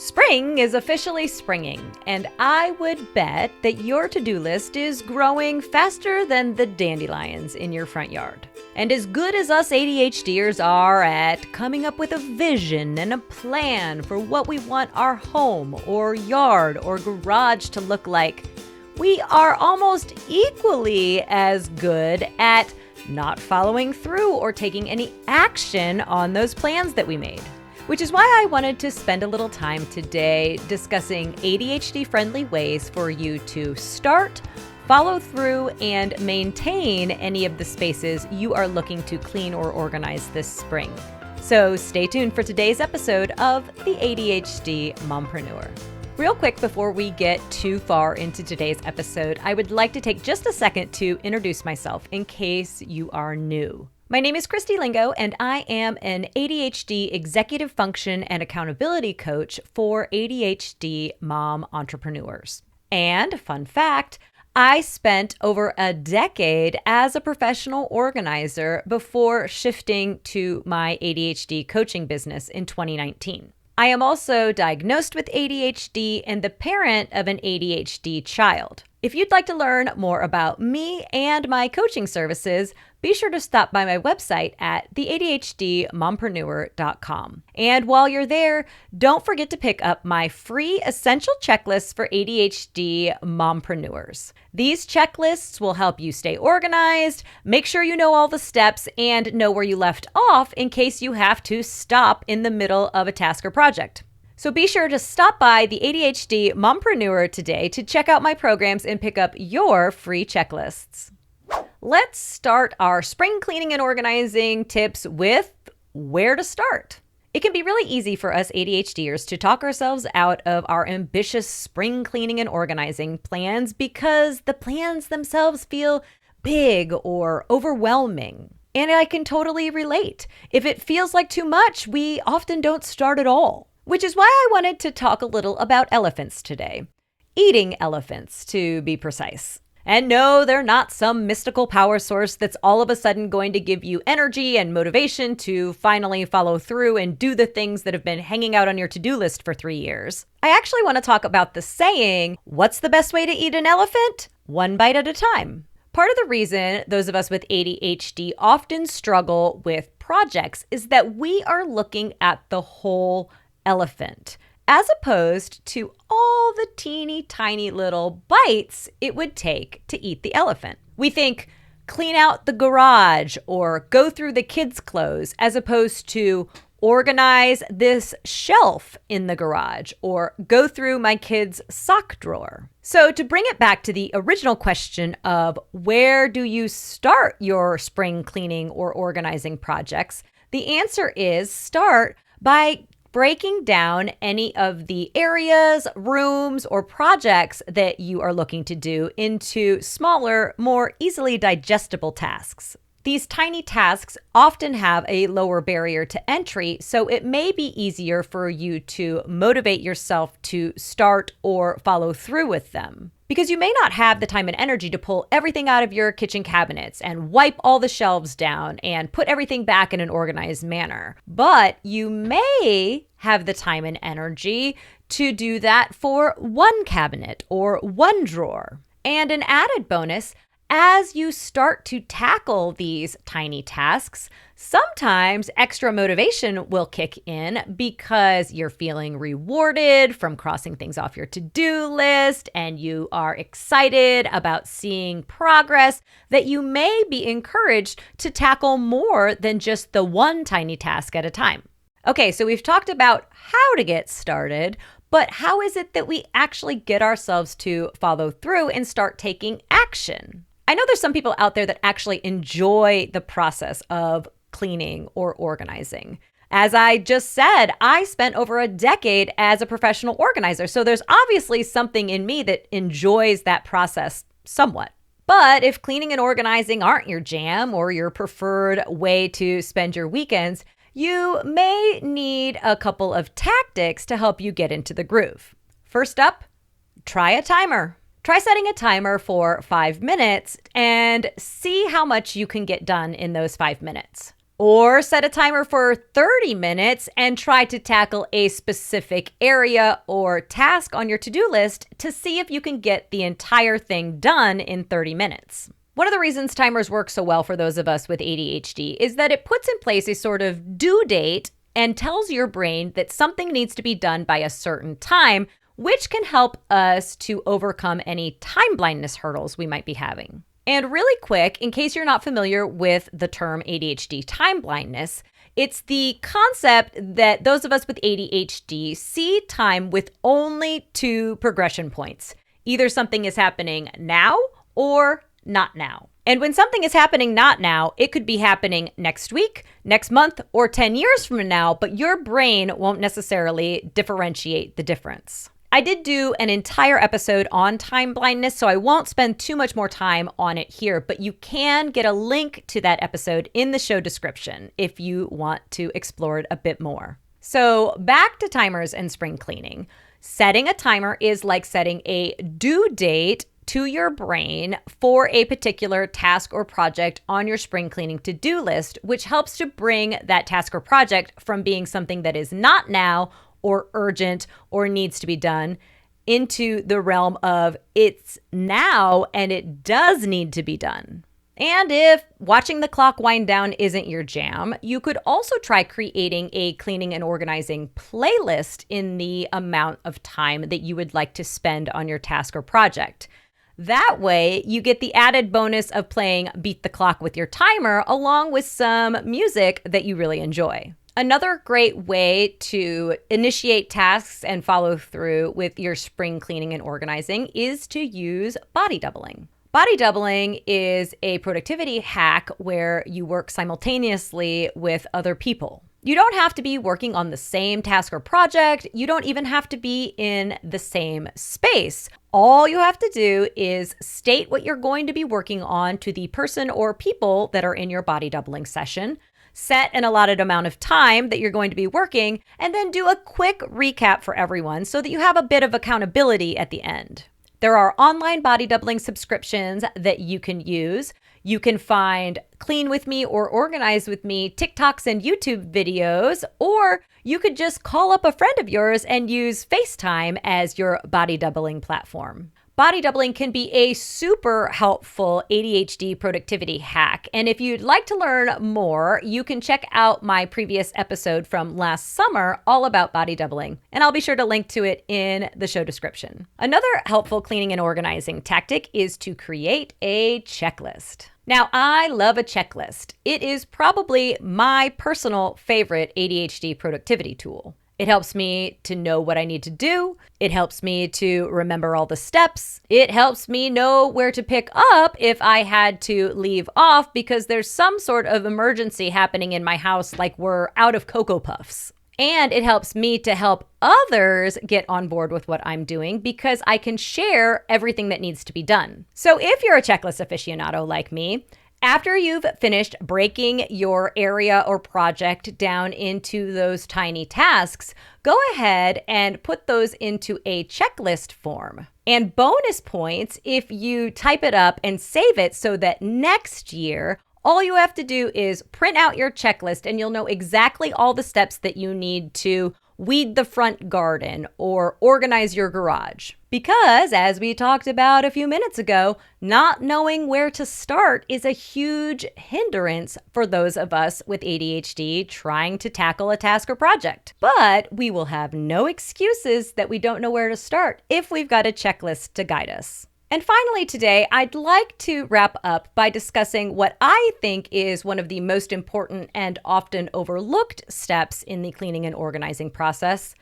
Spring is officially springing, and I would bet that your to-do list is growing faster than the dandelions in your front yard. And as good as us ADHDers are at coming up with a vision and a plan for what we want our home or yard or garage to look like, we are almost equally as good at not following through or taking any action on those plans that we made. Which is why I wanted to spend a little time today discussing ADHD-friendly ways for you to start, follow through, and maintain any of the spaces you are looking to clean or organize this spring. So stay tuned for today's episode of the ADHD Mompreneur. Real quick before we get too far into today's episode, I would like to take just a second to introduce myself in case you are new. My name is Christy Lingo, and I am an ADHD executive function and accountability coach for ADHD mom entrepreneurs. And fun fact, I spent over a decade as a professional organizer before shifting to my ADHD coaching business in 2019. I am also diagnosed with ADHD and the parent of an ADHD child. If you'd like to learn more about me and my coaching services, be sure to stop by my website at theadhdmompreneur.com. And while you're there, don't forget to pick up my free essential checklists for ADHD mompreneurs. These checklists will help you stay organized, make sure you know all the steps, and know where you left off in case you have to stop in the middle of a task or project. So be sure to stop by the ADHD Mompreneur today to check out my programs and pick up your free checklists. Let's start our spring cleaning and organizing tips with where to start. It can be really easy for us ADHDers to talk ourselves out of our ambitious spring cleaning and organizing plans because the plans themselves feel big or overwhelming. And I can totally relate. If it feels like too much, we often don't start at all. Which is why I wanted to talk a little about elephants today. Eating elephants, to be precise. And no, they're not some mystical power source that's all of a sudden going to give you energy and motivation to finally follow through and do the things that have been hanging out on your to-do list for 3 years. I actually want to talk about the saying, what's the best way to eat an elephant? One bite at a time. Part of the reason those of us with ADHD often struggle with projects is that we are looking at the whole elephant, as opposed to all the teeny tiny little bites it would take to eat the elephant. We think clean out the garage or go through the kids' clothes, as opposed to organize this shelf in the garage or go through my kids' sock drawer. So to bring it back to the original question of where do you start your spring cleaning or organizing projects, the answer is start by breaking down any of the areas, rooms, or projects that you are looking to do into smaller, more easily digestible tasks. These tiny tasks often have a lower barrier to entry, so it may be easier for you to motivate yourself to start or follow through with them. Because you may not have the time and energy to pull everything out of your kitchen cabinets and wipe all the shelves down and put everything back in an organized manner. But you may have the time and energy to do that for one cabinet or one drawer. And an added bonus, as you start to tackle these tiny tasks, sometimes extra motivation will kick in because you're feeling rewarded from crossing things off your to-do list and you are excited about seeing progress that you may be encouraged to tackle more than just the one tiny task at a time. Okay, so we've talked about how to get started, but how is it that we actually get ourselves to follow through and start taking action? I know there's some people out there that actually enjoy the process of cleaning or organizing. As I just said, I spent over a decade as a professional organizer, so there's obviously something in me that enjoys that process somewhat. But if cleaning and organizing aren't your jam or your preferred way to spend your weekends, you may need a couple of tactics to help you get into the groove. First up, try a timer. Try setting a timer for 5 minutes and see how much you can get done in those 5 minutes. Or set a timer for 30 minutes and try to tackle a specific area or task on your to-do list to see if you can get the entire thing done in 30 minutes. One of the reasons timers work so well for those of us with ADHD is that it puts in place a sort of due date and tells your brain that something needs to be done by a certain time, which can help us to overcome any time blindness hurdles we might be having. And really quick, in case you're not familiar with the term ADHD time blindness, it's the concept that those of us with ADHD see time with only two progression points. Either something is happening now or not now. And when something is happening not now, it could be happening next week, next month, or 10 years from now, but your brain won't necessarily differentiate the difference. I did do an entire episode on time blindness, so I won't spend too much more time on it here, but you can get a link to that episode in the show description if you want to explore it a bit more. So back to timers and spring cleaning. Setting a timer is like setting a due date to your brain for a particular task or project on your spring cleaning to-do list, which helps to bring that task or project from being something that is not now or urgent or needs to be done into the realm of it's now and it does need to be done. And if watching the clock wind down isn't your jam, you could also try creating a cleaning and organizing playlist in the amount of time that you would like to spend on your task or project. That way, you get the added bonus of playing Beat the Clock with your timer along with some music that you really enjoy. Another great way to initiate tasks and follow through with your spring cleaning and organizing is to use body doubling. Body doubling is a productivity hack where you work simultaneously with other people. You don't have to be working on the same task or project. You don't even have to be in the same space. All you have to do is state what you're going to be working on to the person or people that are in your body doubling session. Set an allotted amount of time that you're going to be working, and then do a quick recap for everyone so that you have a bit of accountability at the end. There are online body doubling subscriptions that you can use. You can find Clean With Me or Organize With Me TikToks and YouTube videos, or you could just call up a friend of yours and use FaceTime as your body doubling platform. Body doubling can be a super helpful ADHD productivity hack. And if you'd like to learn more, you can check out my previous episode from last summer all about body doubling. And I'll be sure to link to it in the show description. Another helpful cleaning and organizing tactic is to create a checklist. Now, I love a checklist. It is probably my personal favorite ADHD productivity tool. It helps me to know what I need to do. It helps me to remember all the steps. It helps me know where to pick up if I had to leave off because there's some sort of emergency happening in my house, like we're out of Cocoa Puffs. And it helps me to help others get on board with what I'm doing because I can share everything that needs to be done. So if you're a checklist aficionado like me, after you've finished breaking your area or project down into those tiny tasks, go ahead and put those into a checklist form. And bonus points if you type it up and save it so that next year, all you have to do is print out your checklist and you'll know exactly all the steps that you need to weed the front garden or organize your garage. Because, as we talked about a few minutes ago, not knowing where to start is a huge hindrance for those of us with ADHD trying to tackle a task or project. But we will have no excuses that we don't know where to start if we've got a checklist to guide us. And finally today, I'd like to wrap up by discussing what I think is one of the most important and often overlooked steps in the cleaning and organizing process: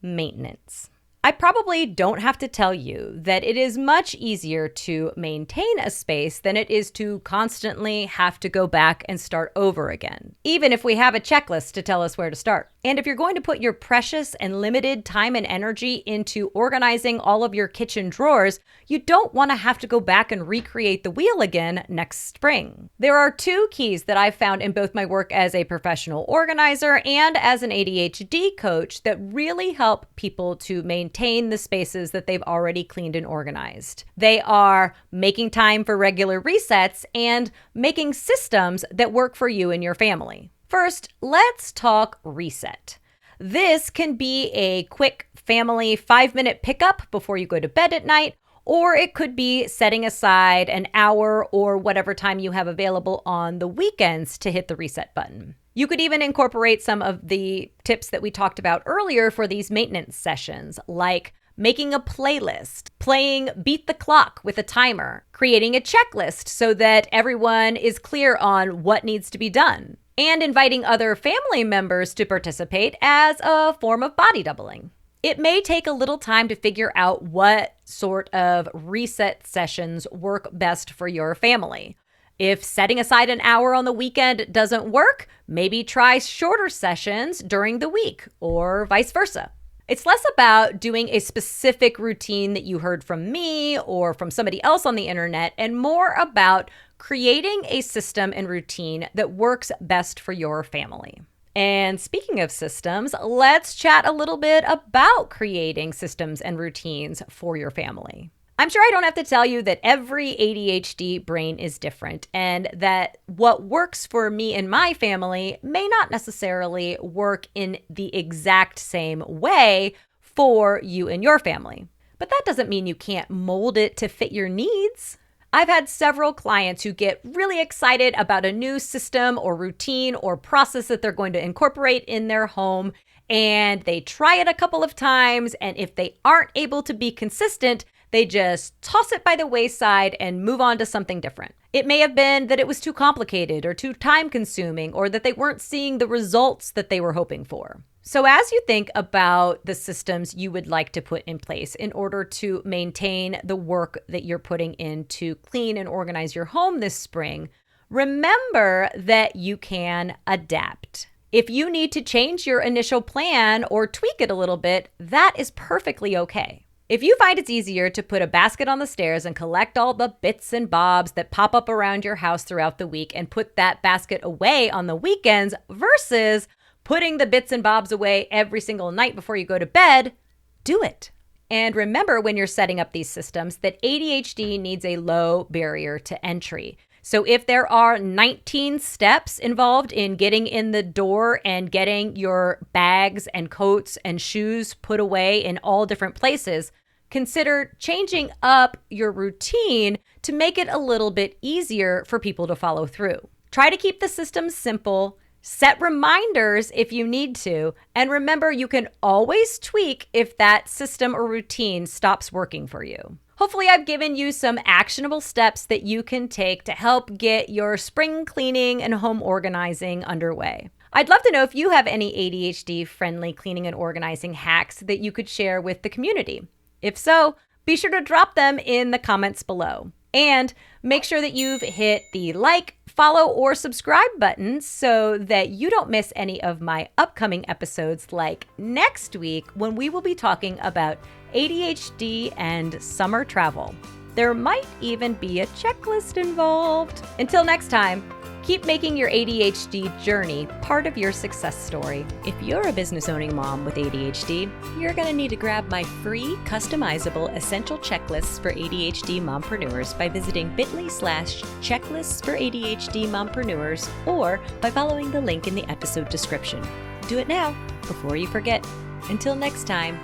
maintenance. I probably don't have to tell you that it is much easier to maintain a space than it is to constantly have to go back and start over again, even if we have a checklist to tell us where to start. And if you're going to put your precious and limited time and energy into organizing all of your kitchen drawers, you don't want to have to go back and recreate the wheel again next spring. There are two keys that I've found in both my work as a professional organizer and as an ADHD coach that really help people to maintain the spaces that they've already cleaned and organized. They are making time for regular resets and making systems that work for you and your family. First, let's talk reset. This can be a quick family 5-minute pickup before you go to bed at night, or it could be setting aside an hour or whatever time you have available on the weekends to hit the reset button. You could even incorporate some of the tips that we talked about earlier for these maintenance sessions, like making a playlist, playing Beat the Clock with a timer, creating a checklist so that everyone is clear on what needs to be done, and inviting other family members to participate as a form of body doubling. It may take a little time to figure out what sort of reset sessions work best for your family. If setting aside an hour on the weekend doesn't work, maybe try shorter sessions during the week or vice versa. It's less about doing a specific routine that you heard from me or from somebody else on the internet, and more about creating a system and routine that works best for your family. And speaking of systems, let's chat a little bit about creating systems and routines for your family. I'm sure I don't have to tell you that every ADHD brain is different, and that what works for me and my family may not necessarily work in the exact same way for you and your family. But that doesn't mean you can't mold it to fit your needs. I've had several clients who get really excited about a new system or routine or process that they're going to incorporate in their home, and they try it a couple of times, and if they aren't able to be consistent, they just toss it by the wayside and move on to something different. It may have been that it was too complicated or too time-consuming, or that they weren't seeing the results that they were hoping for. So as you think about the systems you would like to put in place in order to maintain the work that you're putting in to clean and organize your home this spring, remember that you can adapt. If you need to change your initial plan or tweak it a little bit, that is perfectly okay. If you find it's easier to put a basket on the stairs and collect all the bits and bobs that pop up around your house throughout the week and put that basket away on the weekends versus putting the bits and bobs away every single night before you go to bed, do it. And remember, when you're setting up these systems, that ADHD needs a low barrier to entry. So if there are 19 steps involved in getting in the door and getting your bags and coats and shoes put away in all different places, consider changing up your routine to make it a little bit easier for people to follow through. Try to keep the system simple. Set reminders if you need to, and remember, you can always tweak if that system or routine stops working for you. Hopefully, I've given you some actionable steps that you can take to help get your spring cleaning and home organizing underway. I'd love to know if you have any ADHD-friendly cleaning and organizing hacks that you could share with the community. If so, be sure to drop them in the comments below. And make sure that you've hit the like, follow, or subscribe buttons so that you don't miss any of my upcoming episodes, like next week when we will be talking about ADHD and summer travel. There might even be a checklist involved. Until next time, keep making your ADHD journey part of your success story. If you're a business-owning mom with ADHD, you're going to need to grab my free, customizable essential checklists for ADHD mompreneurs by visiting bit.ly/checklists for ADHD mompreneurs, or by following the link in the episode description. Do it now before you forget. Until next time,